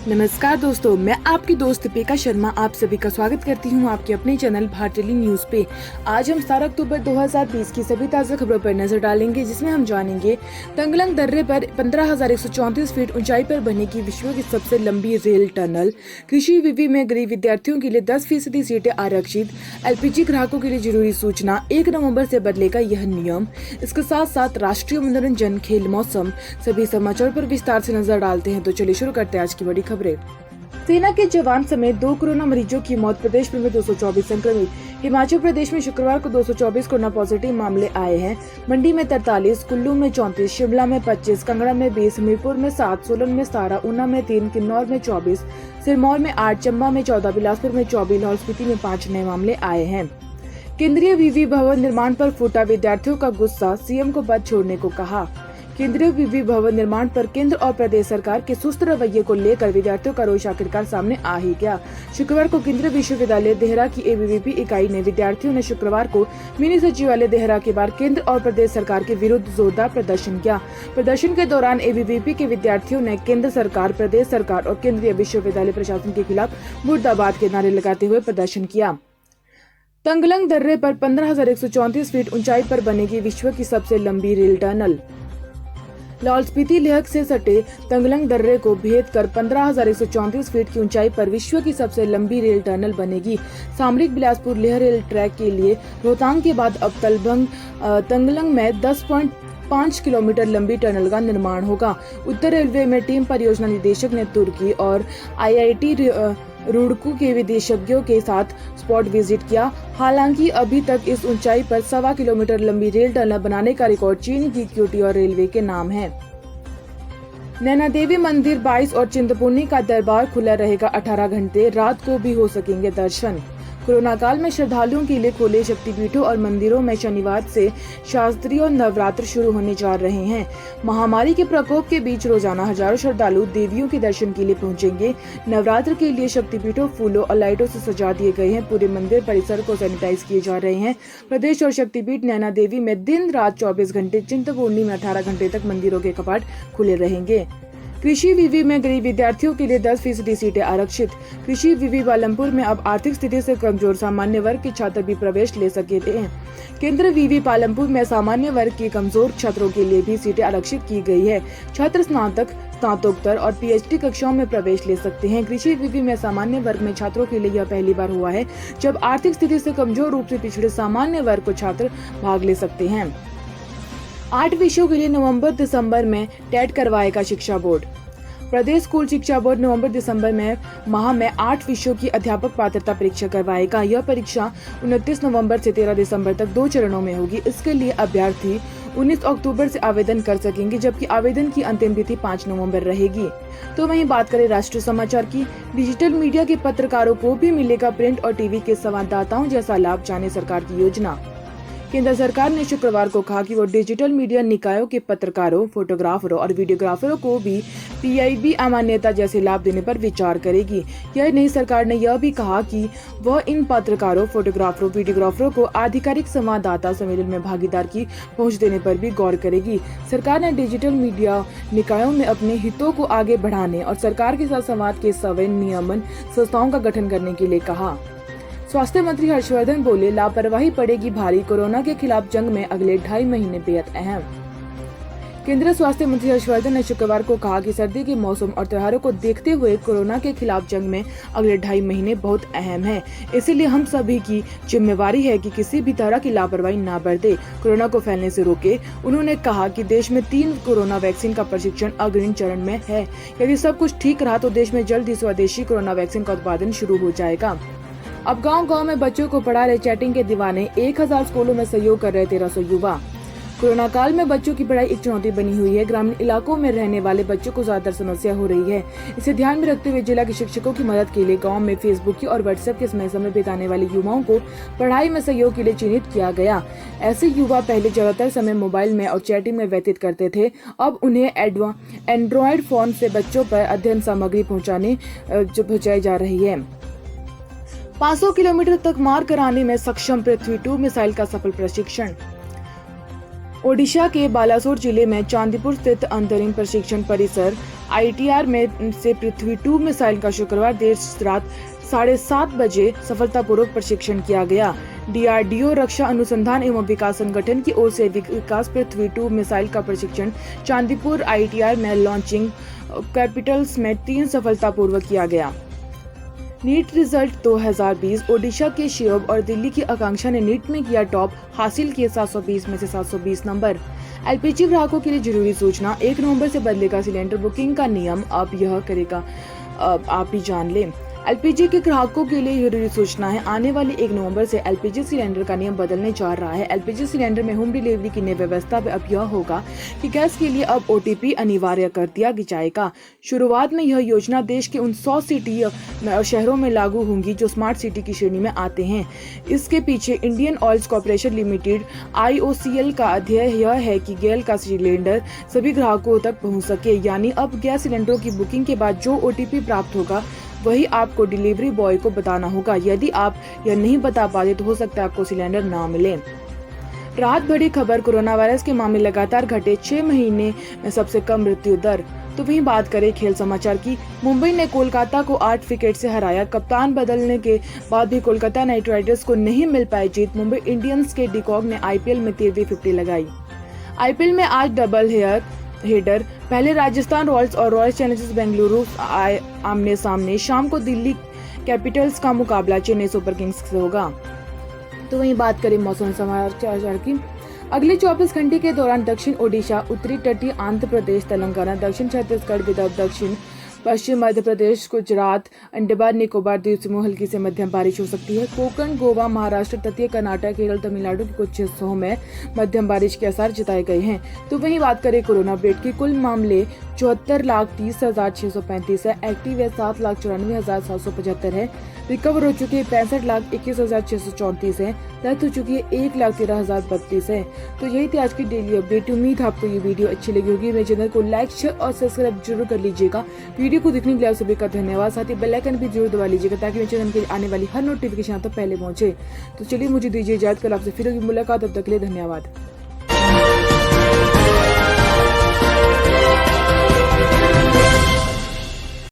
नमस्कार दोस्तों, मैं आपकी दोस्त दीपिका शर्मा आप सभी का स्वागत करती हूं आपके अपने चैनल भारतीय न्यूज पे। आज हम 17 अक्टूबर 2020 की सभी ताज़ा खबरों पर नजर डालेंगे, जिसमें हम जानेंगे तंगलंग दर्रे पर 15,134 फीट ऊंचाई पर बनेगी विश्व की सबसे लंबी रेल टनल। कृषि विवि में गरीब विद्यार्थियों के लिए 10% सीटें आरक्षित। LPG ग्राहकों के लिए जरूरी सूचना, 1 नवम्बर से बदलेगा यह नियम। इसके साथ साथ राष्ट्रीय मनोरंजन, खेल, मौसम, सभी समाचारों पर विस्तार से नजर डालते हैं। तो चलिए शुरू करते हैं आज की बड़ी खबरें। सेना के जवान समेत 2 कोरोना मरीजों की मौत। प्रदेश में 224 संक्रमित। हिमाचल प्रदेश में शुक्रवार को 224 कोरोना पॉजिटिव मामले आए हैं। मंडी में 43, कुल्लू में 34, शिमला में 25, कांगड़ा में 20, हमीरपुर में 7, सोलन में 17, ऊना में 3, किन्नौर में 24, सिरमौर में 8, चंबा में 14, बिलासपुर में 24, लाहौल स्पीति में 5 नए मामले आए हैं। केंद्रीय विवि भवन निर्माण पर फूटा विद्यार्थियों का गुस्सा, सीएम को पद छोड़ने को कहा। केंद्रीय विवि भवन निर्माण पर केंद्र और प्रदेश सरकार के सुस्त रवैये को लेकर विद्यार्थियों का रोष आखिरकार सामने आ ही गया। शुक्रवार को केंद्रीय विश्वविद्यालय देहरा की ABVP इकाई ने विद्यार्थियों ने शुक्रवार को मिनी सचिवालय देहरा के बाहर केंद्र और प्रदेश सरकार के विरुद्ध जोरदार प्रदर्शन किया। प्रदर्शन के दौरान ABVP के विद्यार्थियों ने केंद्र सरकार, प्रदेश सरकार और केंद्रीय विश्वविद्यालय प्रशासन के खिलाफ मुर्दाबाद के नारे लगाते हुए प्रदर्शन किया। तंगलंग दर्रे पर 15,134 फीट ऊंचाई पर बनेगी विश्व की सबसे लंबी रेल टनल। लाहौल स्पीति लेह से सटे तंगलंग दर्रे को भेद कर 15,134 फीट की ऊंचाई पर विश्व की सबसे लंबी रेल टनल बनेगी। सामरिक बिलासपुर लेह रेल ट्रैक के लिए रोहतांग के बाद अब तंगलंग में 10.5 किलोमीटर लंबी टनल का निर्माण होगा। उत्तर रेलवे में टीम परियोजना निदेशक ने तुर्की और IIT रुड़कू के विशेषज्ञों के साथ स्पॉट विजिट किया। हालांकि अभी तक इस ऊंचाई पर 1.25 किलोमीटर लंबी रेल टनल बनाने का रिकॉर्ड चीन की QT और रेलवे के नाम है। नैना देवी मंदिर 22 और चिंतपूर्णी का दरबार खुला रहेगा 18 घंटे, रात को भी हो सकेंगे दर्शन। कोरोना काल में श्रद्धालुओं के लिए खोले शक्तिपीठों और मंदिरों में शनिवार से शास्त्रीय नवरात्र शुरू होने जा रहे हैं। महामारी के प्रकोप के बीच रोजाना हजारों श्रद्धालु देवियों के दर्शन के लिए पहुंचेंगे। नवरात्र के लिए शक्तिपीठों फूलों और लाइटों से सजा दिए गए हैं। पूरे मंदिर परिसर को सैनिटाइज किए जा रहे हैं। प्रदेश और शक्तिपीठ नैना देवी में दिन रात 24 घंटे, चिंतपूर्णी में 18 घंटे तक मंदिरों के कपाट खुले रहेंगे। कृषि विवि में गरीब विद्यार्थियों के लिए 10% सीटें आरक्षित। कृषि विवि पालमपुर में अब आर्थिक स्थिति से कमजोर सामान्य वर्ग के छात्र भी प्रवेश ले सकते हैं। केंद्र विवि पालमपुर में सामान्य वर्ग के कमजोर छात्रों के लिए भी सीटें आरक्षित की गई है। छात्र स्नातक, स्नातकोत्तर और PhD कक्षाओं में प्रवेश ले सकते हैं। कृषि विवि में सामान्य वर्ग में छात्रों के लिए यह पहली बार हुआ है जब आर्थिक स्थिति से कमजोर रूप से पिछड़े सामान्य वर्ग को छात्र भाग ले सकते हैं। 8 विषयों के लिए नवंबर-दिसंबर में टेट करवाएगा शिक्षा बोर्ड। प्रदेश स्कूल शिक्षा बोर्ड नवंबर-दिसंबर में माह में 8 विषयों की अध्यापक पात्रता परीक्षा करवाएगा। यह परीक्षा 29 नवंबर से 13 दिसंबर तक 2 चरणों में होगी। इसके लिए अभ्यर्थी 19 अक्टूबर से आवेदन कर सकेंगे, जबकि आवेदन की अंतिम तिथि 5 नवंबर रहेगी। तो वहीं बात करें राष्ट्रीय समाचार की। डिजिटल मीडिया के पत्रकारों को भी मिलेगा प्रिंट और टीवी के संवाददाताओं जैसा लाभ, जाने सरकार की योजना। केंद्र सरकार ने शुक्रवार को कहा कि वो डिजिटल मीडिया निकायों के पत्रकारों, फोटोग्राफरों और वीडियोग्राफरों को भी PIB अमान्यता जैसे लाभ देने पर विचार करेगी। यह नहीं, सरकार ने यह भी कहा कि वह इन पत्रकारों, फोटोग्राफरों, वीडियोग्राफरों को आधिकारिक संवाददाता सम्मेलन में भागीदार की पहुंच देने पर भी गौर करेगी। सरकार ने डिजिटल मीडिया निकायों में अपने हितों को आगे बढ़ाने और सरकार के साथ संवाद के संविनियमन संस्थाओं का गठन करने के लिए कहा। स्वास्थ्य मंत्री हर्षवर्धन बोले, लापरवाही पड़ेगी भारी, कोरोना के खिलाफ जंग में अगले 2.5 महीने बेहद अहम। केंद्रीय स्वास्थ्य मंत्री हर्षवर्धन ने शुक्रवार को कहा कि सर्दी के मौसम और त्योहारों को देखते हुए कोरोना के खिलाफ जंग में अगले 2.5 महीने बहुत अहम है। इसीलिए हम सभी की जिम्मेवारी है कि किसी भी तरह की लापरवाही न बरते, कोरोना को फैलने से रोके। उन्होंने कहा कि देश में 3 कोरोना वैक्सीन का परीक्षण अग्रिम चरण में है। यदि सब कुछ ठीक रहा तो देश में जल्द ही स्वदेशी कोरोना वैक्सीन का उत्पादन शुरू हो जाएगा। अब गांव-गांव में बच्चों को पढ़ा रहे चैटिंग के दीवाने। 1000 स्कूलों में सहयोग कर रहे 1300 युवा। कोरोना काल में बच्चों की पढ़ाई एक चुनौती बनी हुई है। ग्रामीण इलाकों में रहने वाले बच्चों को ज्यादातर समस्या हो रही है। इसे ध्यान में रखते हुए जिला के शिक्षकों की मदद के लिए गांव में फेसबुक और व्हाट्सएप के समय बिताने वाले युवाओं को पढ़ाई में सहयोग के लिए चिन्हित किया गया। ऐसे युवा पहले ज्यादातर समय मोबाइल में और चैटिंग में व्यतीत करते थे। अब उन्हें एंड्रॉयड फोन से बच्चों पर अध्ययन सामग्री पहुँचाई जा रही है। 500 किलोमीटर तक मार कराने में सक्षम पृथ्वी 2 मिसाइल का सफल प्रशिक्षण। ओडिशा के बालासोर जिले में चांदीपुर स्थित अंतरिम प्रशिक्षण परिसर ITR में से पृथ्वी 2 मिसाइल का शुक्रवार देर रात 7:30 बजे सफलतापूर्वक प्रशिक्षण किया गया। DRDO रक्षा अनुसंधान एवं विकास संगठन की ओर से विकास पृथ्वी 2 मिसाइल का प्रशिक्षण चांदीपुर ITR में लॉन्चिंग कैपिटल्स में 3 सफलतापूर्वक किया गया। नीट रिजल्ट 2020 ओडिशा के शियोब और दिल्ली की आकांक्षा ने नीट में किया टॉप, हासिल किए 720 में से 720 नंबर। LPG ग्राहकों के लिए जरूरी सूचना, 1 नवंबर से बदलेगा सिलेंडर बुकिंग का नियम, अब यह करेगा आप ही जान लें। LPG के ग्राहकों के लिए जरूरी सूचना है, आने वाली 1 नवंबर से LPG सिलेंडर का नियम बदलने जा रहा है। LPG सिलेंडर में होम डिलीवरी की नई व्यवस्था में अब यह होगा कि गैस के लिए अब OTP अनिवार्य कर दिया जाएगा। शुरुआत में यह योजना देश के उन 100 सिटी शहरों में लागू होंगी जो स्मार्ट सिटी की श्रेणी में आते हैं। इसके पीछे Indian oils corporation limited IOCL का ध्येय यह है कि गैस का सिलेंडर सभी ग्राहकों तक पहुँच सके, यानी अब गैस सिलेंडरों की बुकिंग के बाद जो OTP प्राप्त होगा वही आपको डिलीवरी बॉय को बताना होगा। यदि आप यह नहीं बता पाते तो हो सकता है आपको सिलेंडर ना मिले। राहत भरी खबर, कोरोना वायरस के मामले लगातार घटे, 6 महीने में सबसे कम मृत्यु दर। तो वहीं बात करें खेल समाचार की, मुंबई ने कोलकाता को 8 विकेट से हराया। कप्तान बदलने के बाद भी कोलकाता नाइट राइडर्स को नहीं मिल पाई जीत। मुंबई इंडियंस के डिकॉक ने IPL में 13वीं 50 लगाई। IPL में आज डबल हेडर, पहले राजस्थान रॉयल्स और रॉयल चैलेंजर्स बेंगलुरु आमने सामने। शाम को दिल्ली कैपिटल्स का मुकाबला चेन्नई सुपर किंग्स से होगा। तो वहीं बात करें मौसम समाचार की, अगले 24 घंटे के दौरान दक्षिण ओडिशा, उत्तरी तटीय आंध्र प्रदेश, तेलंगाना, दक्षिण छत्तीसगढ़, विदर्भ, दक्षिण पश्चिम मध्य प्रदेश, गुजरात, अंडमान निकोबार द्वीप समूह हल्की से मध्यम बारिश हो सकती है। कोंकण, गोवा, महाराष्ट्र, तटीय कर्नाटक, केरल, तमिलनाडु के कुछ हिस्सों में मध्यम बारिश के आसार जताए गए हैं। तो वहीं बात करें कोरोना अपडेट की, कुल मामले 74,30,635 है, एक्टिव है 7,94,775 है, रिकवर हो चुके 65,21,634 है, डेथ हो चुकी है 1,13,032 है। तो यही थी आज की डेली अपडेट। उम्मीद आपको ये वीडियो अच्छी लगी होगी। मेरे चैनल को लाइक, शेयर और सब्सक्राइब जरूर कर लीजिएगा। वीडियो को देखने के लिए आप सभी का धन्यवाद। साथ ही बेल आइकन भी जरूर दबा लीजिएगा ताकि मेरे चैनल के आने वाली हर नोटिफिकेशन आप तक पहले पहुंचे। तो चलिए मुझे दीजिए इजाजत, कल आपसे फिर होगी मुलाकात, तब तक के लिए धन्यवाद।